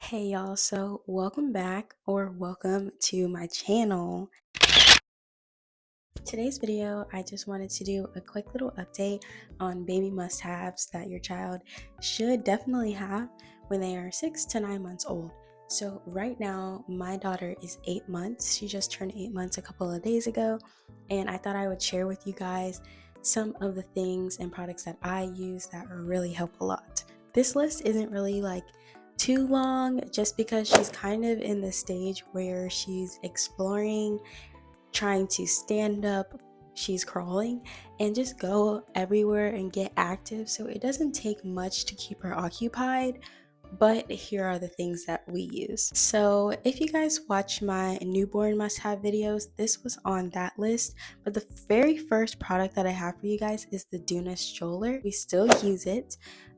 Hey y'all, so welcome back or welcome to my channel. Today's video, I just wanted to do a quick little update on baby must-haves that your child should definitely have when they are 6 to 9 months old. So right now, my daughter is 8 months. She just turned 8 months a couple of days ago, and I thought I would share with you guys some of the things and products that I use that really help a lot. This list isn't really too long just because she's kind of in the stage where she's exploring, trying to stand up, she's crawling, and just go everywhere and get active. So it doesn't take much to keep her occupied. But here are the things that we use. So if you guys watch my newborn must-have videos, this was on that list. But the very first product that I have for you guys is the Duna stroller. We still use it,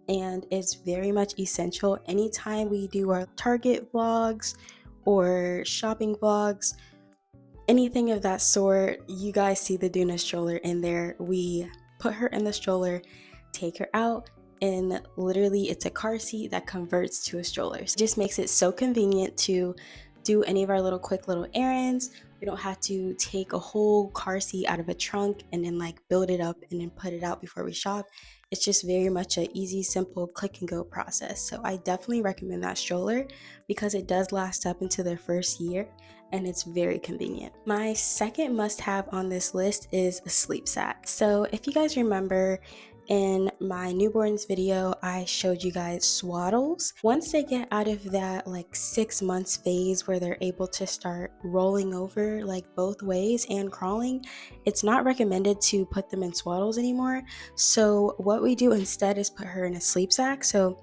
and it's very much essential. Anytime we do our Target vlogs or shopping vlogs, anything of that sort, you guys see the Duna stroller in there. We put her in the stroller, take her out, and literally it's a car seat that converts to a stroller. So it just makes it so convenient to do any of our quick little errands. We don't have to take a whole car seat out of a trunk and then build it up and then put it out before we shop. It's just very much an easy, simple click and go process. So I definitely recommend that stroller because it does last up into their first year and it's very convenient. My second must-have on this list is a sleep sack. So if you guys remember, in my newborns video, I showed you guys swaddles. Once they get out of that 6 months phase where they're able to start rolling over both ways and crawling, it's not recommended to put them in swaddles anymore. So what we do instead is put her in a sleep sack. So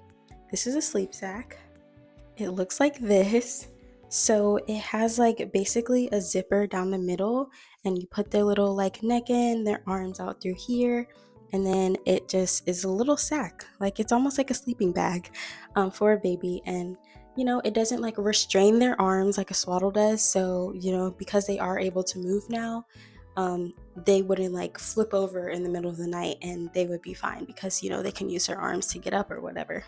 this is a sleep sack. It looks like this. So it has basically a zipper down the middle, and you put their little neck in, their arms out through here, and then it just is a little sack. It's almost like a sleeping bag for a baby. And it doesn't restrain their arms like a swaddle does. So because they are able to move now, they wouldn't flip over in the middle of the night, and they would be fine because they can use their arms to get up or whatever.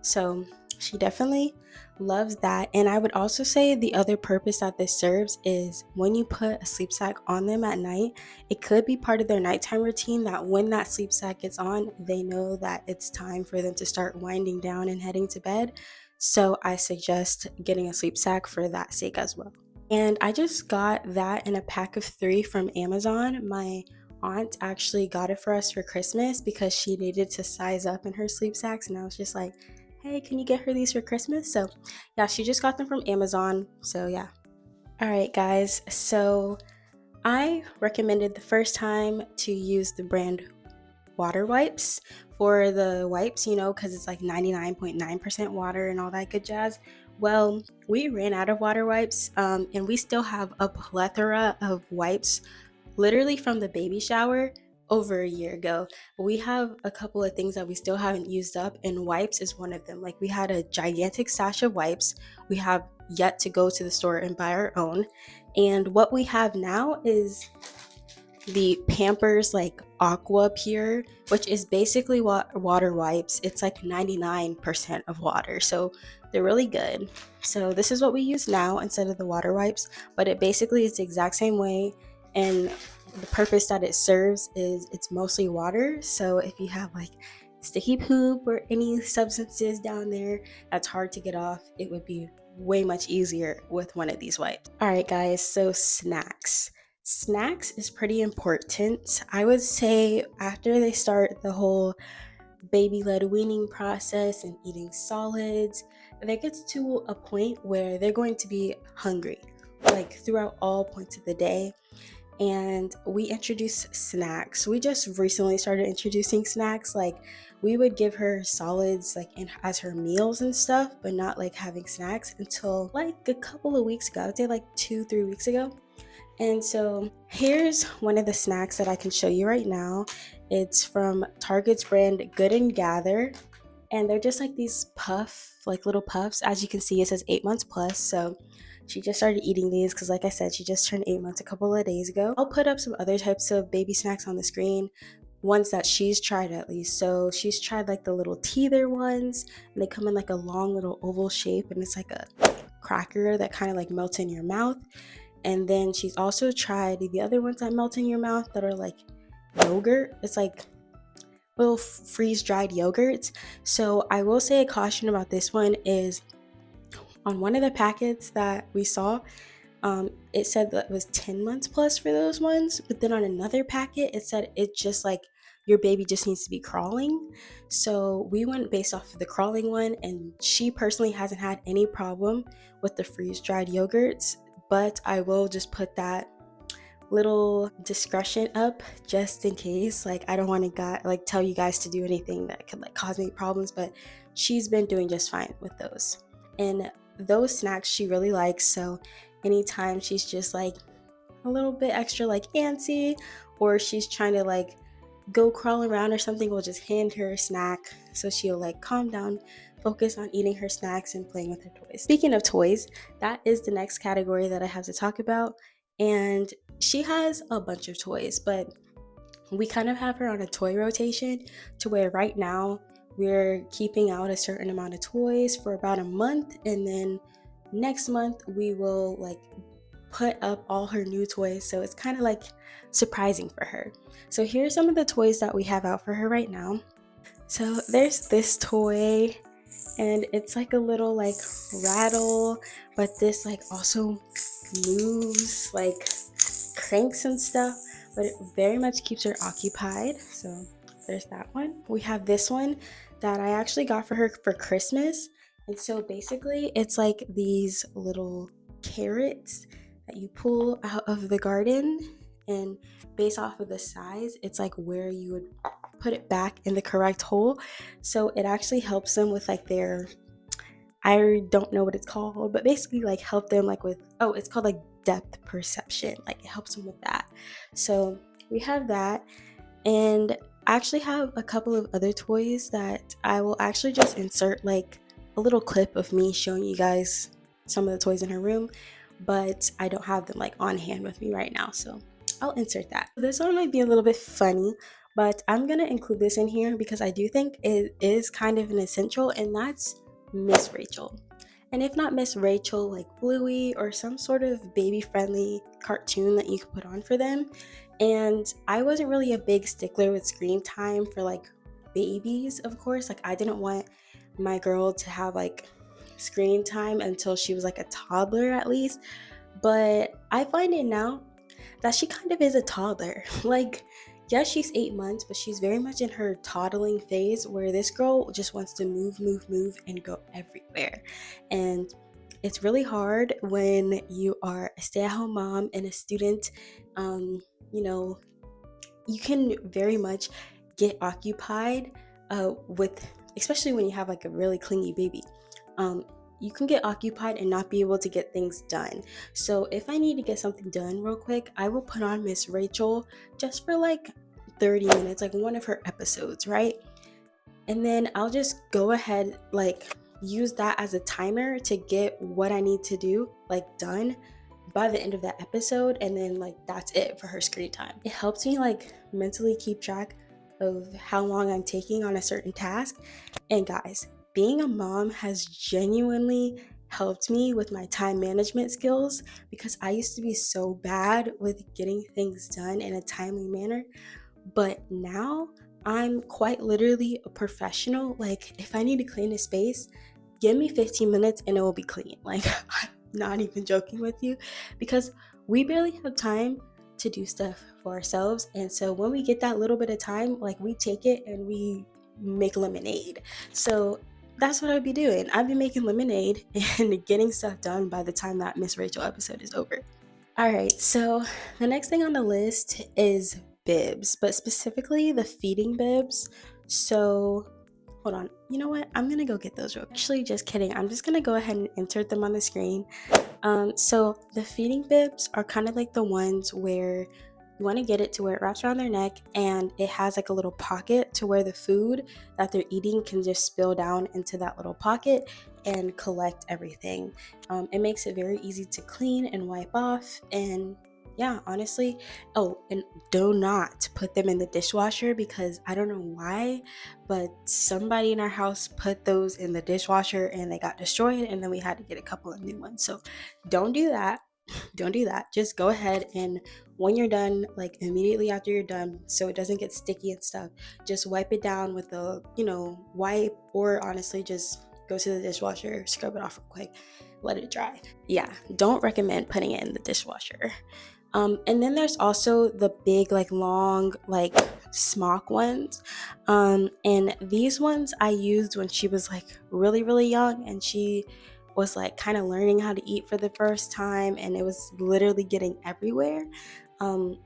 So she definitely loves that. And I would also say the other purpose that this serves is when you put a sleep sack on them at night, it could be part of their nighttime routine that when that sleep sack gets on, they know that it's time for them to start winding down and heading to bed. So I suggest getting a sleep sack for that sake as well. And I just got that in a pack of 3 from Amazon. My aunt actually got it for us for Christmas because she needed to size up in her sleep sacks, and I was just like, hey, can you get her these for Christmas? So yeah, she just got them from Amazon. So yeah. All right, guys. So I recommended the first time to use the brand water wipes for the wipes, because it's 99.9% water and all that good jazz. Well, we ran out of water wipes, and we still have a plethora of wipes literally from the baby shower over a year ago. We have a couple of things that we still haven't used up, and wipes is one of them. We had a gigantic stash of wipes. We have yet to go to the store and buy our own. And what we have now is the Pampers Aqua Pure, which is basically water wipes. It's 99% of water, so they're really good. So this is what we use now instead of the water wipes, but it basically is the exact same way, and the purpose that it serves is it's mostly water. So if you have sticky poop or any substances down there that's hard to get off, it would be way much easier with one of these wipes. All right, guys, so snacks. Snacks is pretty important. I would say after they start the whole baby-led weaning process and eating solids, that gets to a point where they're going to be hungry, throughout all points of the day. And we introduce snacks. We just recently started introducing snacks. We would give her solids as her meals and stuff, but not having snacks until a couple of weeks ago. I would say 2-3 weeks ago. And so here's one of the snacks that I can show you right now. It's from Target's brand Good and Gather. And they're just these little puffs. As you can see, it says 8 months plus. So she just started eating these because like I said, she just turned 8 months a couple of days ago. I'll put up some other types of baby snacks on the screen, ones that she's tried at least. So she's tried like the little teether ones, and they come in like a long little oval shape, and it's like a cracker that kind of like melts in your mouth. And then she's also tried the other ones that melt in your mouth that are like yogurt. It's like little freeze dried yogurts. So I will say a caution about this one is on one of the packets that we saw, it said that it was 10 months plus for those ones, but then on another packet it said it just like your baby just needs to be crawling. So we went based off of the crawling one, and she personally hasn't had any problem with the freeze dried yogurts, but I will just put that little discretion up just in case. Like I don't want to like tell you guys to do anything that could like cause any problems, but she's been doing just fine with those. And those snacks she really likes, so anytime she's just like a little bit extra like antsy, or she's trying to like go crawl around or something, we'll just hand her a snack so she'll like calm down, focus on eating her snacks and playing with her toys. Speaking of toys, that is the next category that I have to talk about. And she has a bunch of toys, but we kind of have her on a toy rotation to where right now we're keeping out a certain amount of toys for about a month, and then next month we will like put up all her new toys, so it's kind of like surprising for her. So here's some of the toys that we have out for her right now. So there's this toy, and it's like a little like rattle, but this like also moves like cranks and stuff, but it very much keeps her occupied. So there's that one. We have this one that I actually got for her for Christmas. And so basically it's like these little carrots that you pull out of the garden, and based off of the size, it's like where you would put it back in the correct hole. So it actually helps them with like their, I don't know what it's called, but basically like help them like with, oh, it's called like depth perception. Like it helps them with that. So we have that. And I actually have a couple of other toys that I will actually just insert like a little clip of me showing you guys some of the toys in her room, but I don't have them like on hand with me right now. So I'll insert that. This one might be a little bit funny, but I'm going to include this in here because I do think it is kind of an essential, and that's Miss Rachel. And if not Miss Rachel, like Bluey or some sort of baby friendly cartoon that you could put on for them. And I wasn't really a big stickler with screen time for like babies, of course. Like I didn't want my girl to have like screen time until she was like a toddler at least. But I find it now that she kind of is a toddler. Like, yes, she's 8 months, but she's very much in her toddling phase where this girl just wants to move, move, move, and go everywhere. And it's really hard when you are a stay-at-home mom and a student. You know, you can very much get occupied with, especially when you have like a really clingy baby. You can get occupied and not be able to get things done. So if I need to get something done real quick, I will put on Miss Rachel just for like 30 minutes, like one of her episodes, right? And then I'll just go ahead, like use that as a timer to get what I need to do, like done by the end of that episode. And then like that's it for her screen time. It helps me like mentally keep track of how long I'm taking on a certain task. And guys, being a mom has genuinely helped me with my time management skills, because I used to be so bad with getting things done in a timely manner. But now I'm quite literally a professional. Like if I need to clean a space, give me 15 minutes and it will be clean. Like I'm not even joking with you, because we barely have time to do stuff for ourselves. And so when we get that little bit of time, like we take it and we make lemonade. So that's what I'd be doing. I'd be making lemonade and getting stuff done by the time that Miss Rachel episode is over. All right, so the next thing on the list is bibs, but specifically the feeding bibs. So hold on, you know what? I'm gonna go get those. Actually, just kidding. I'm just gonna go ahead and insert them on the screen. So the feeding bibs are kind of like the ones where you want to get it to where it wraps around their neck, and it has like a little pocket to where the food that they're eating can just spill down into that little pocket and collect everything. It makes it very easy to clean and wipe off, and yeah, honestly. Oh, and do not put them in the dishwasher, because I don't know why, but somebody in our house put those in the dishwasher and they got destroyed, and then we had to get a couple of new ones. So don't do that. Don't do that. Just go ahead and when you're done, like immediately after you're done, so it doesn't get sticky and stuff, just wipe it down with a, wipe, or honestly, just go to the dishwasher, scrub it off real quick, let it dry. Yeah, don't recommend putting it in the dishwasher. And then there's also the big, like long, like smock ones. And these ones I used when she was like really, really young, and she was like kind of learning how to eat for the first time, and it was literally getting everywhere.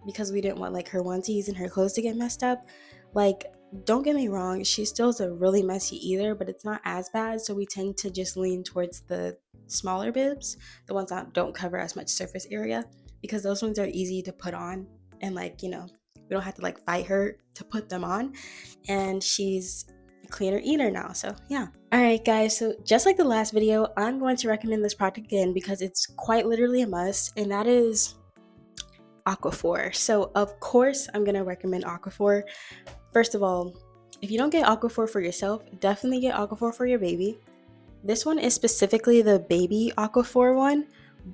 Because we didn't want like her onesies and her clothes to get messed up. Like, don't get me wrong, she still is a really messy either, but it's not as bad. So we tend to just lean towards the smaller bibs, the ones that don't cover as much surface area, because those ones are easy to put on, and like, we don't have to like fight her to put them on, and she's a cleaner eater now. So yeah. All right, guys, so just like the last video, I'm going to recommend this product again because it's quite literally a must, and that is Aquaphor. So of course I'm going to recommend Aquaphor. First of all, if you don't get Aquaphor for yourself, definitely get Aquaphor for your baby. This one is specifically the baby Aquaphor one,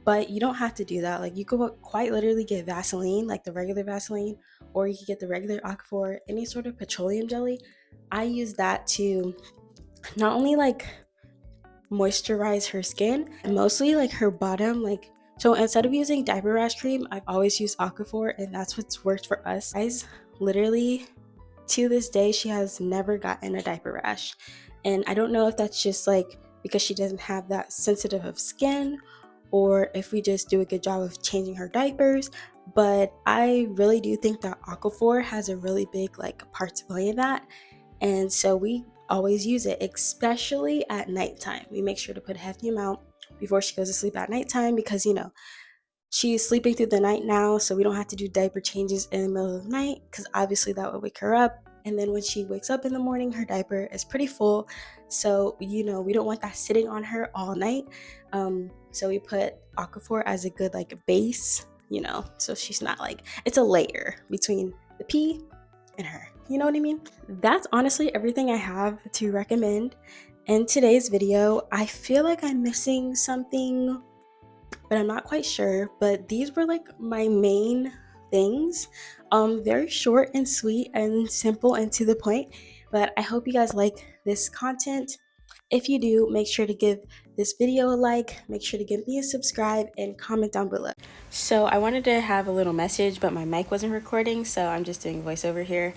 but you don't have to do that. Like, you could quite literally get Vaseline, like the regular Vaseline, or you could get the regular Aquaphor, any sort of petroleum jelly. I use that to not only like moisturize her skin, and mostly like her bottom, like, so instead of using diaper rash cream, I've always used Aquaphor, and that's what's worked for us. Guys, literally to this day, she has never gotten a diaper rash. And I don't know if that's just like because she doesn't have that sensitive of skin, or if we just do a good job of changing her diapers. But I really do think that Aquaphor has a really big like part to play in that. And so we always use it, especially at nighttime. We make sure to put a hefty amount before she goes to sleep at nighttime, because she's sleeping through the night now, so we don't have to do diaper changes in the middle of the night, because obviously that would wake her up. And then when she wakes up in the morning, her diaper is pretty full, so we don't want that sitting on her all night. So we put Aquaphor as a good like base, so she's not like, it's a layer between the pee and her, you know what I mean? That's honestly everything I have to recommend in today's video. I feel like I'm missing something, but I'm not quite sure. But these were like my main things. Very short and sweet and simple and to the point. But I hope you guys like this content. If you do, make sure to give this video a like, make sure to give me a subscribe, and comment down below. So I wanted to have a little message, but my mic wasn't recording, so I'm just doing voiceover here.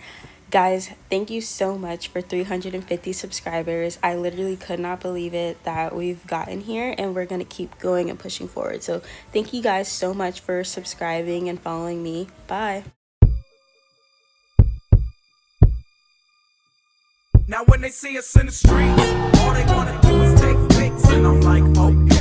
Guys, thank you so much for 350 subscribers. I literally could not believe it that we've gotten here, and we're going to keep going and pushing forward. So thank you guys so much for subscribing and following me. Bye. Now when they see us in the streets, all they wanna do is take pics, and I'm like, okay.